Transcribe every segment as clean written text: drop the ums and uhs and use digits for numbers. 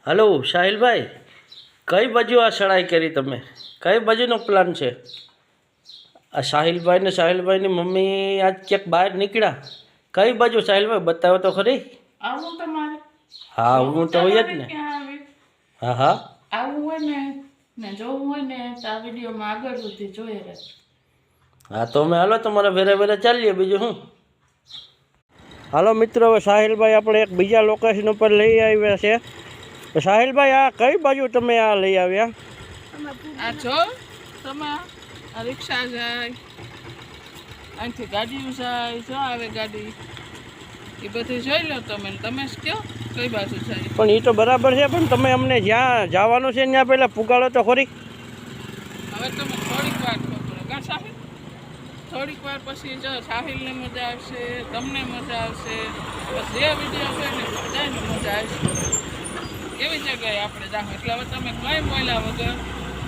Hello સાહિલભાઈ, કઈ બાજુ આ ચડાઈ કરી તમે? કઈ બાજુનો પ્લાન છે? આ સાહિલભાઈની મમ્મી આજ ક્યાંક બહાર નીકળ્યા. કઈ બાજુ સાહિલભાઈ બતાવો તો ખરી. આવું તમારે? હા હું તો હોય જ ને. હા હા આવું હોય ને જોવું હોય ને તો આ વિડીયોમાં આગળ સુધી જોઈ રહેજો. હા તો અમે હાલો તમારા વેરે વેરે ચાલીએ, બીજું શું. હાલો મિત્રો, હવે સાહિલભાઈ આપણે એક બીજા લોકેશન ઉપર લઈ આવ્યા છે. તો સાહિલભાઈ, આ કઈ બાજુ તમે આ લઈ આવ્યા? આ જો તમે આ રિક્ષા જાય, અહીંથી ગાડીઓ જાય, જો આવે ગાડી, એ બધી જોઈ લો તમે. તમે જ કહો કઈ બાજુ જાય. પણ એ તો બરાબર છે, પણ તમે અમને જ્યાં જવાનું છે ત્યાં પહેલાં પુગાડો તો ખરી. હવે તમે થોડીક વાર પકડો કા સાહિલ, થોડીક વાર પછી જો સાહિલને મજા આવશે, તમને મજા આવશે, બસ જે વિડીયો હોય ને બધાને મજા આવશે. એવી જગ્યાએ આપણે જાવ. એટલે હવે તમે કંઈ બોલ્યા વગર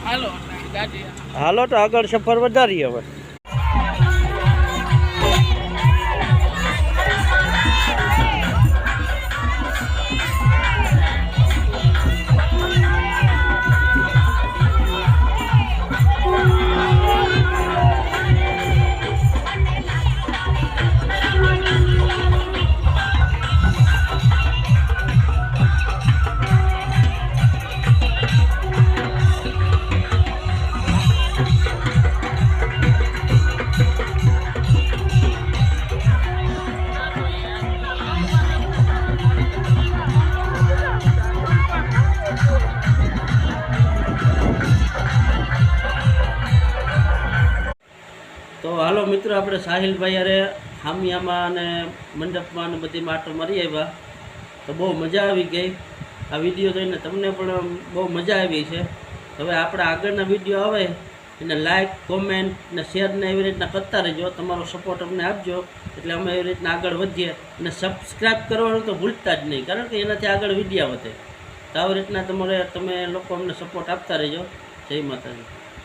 હાલો ગાડી. હાલો તો આગળ સફર વધારીએ હવે. તો હાલો મિત્રો, આપણે સાહિલભાઈ અરે હામિયામાં અને મંડપમાં અને બધી માટો મારી આવ્યા. તો બહુ મજા આવી ગઈ. આ વિડીયો જોઈને તમને પણ બહુ મજા આવી છે. હવે આપણા આગળના વિડીયો આવે એને લાઇક, કોમેન્ટ ને શેરને એવી રીતના કરતા રહેજો. તમારો સપોર્ટ અમને આપજો એટલે અમે એવી રીતના આગળ વધીએ. અને સબસ્ક્રાઈબ કરવાનું તો ભૂલતા જ નહીં, કારણ કે એનાથી આગળ વિડીયો વધે. તો આવી રીતના તમે લોકો અમને સપોર્ટ આપતા રહેજો. જય માતાજી.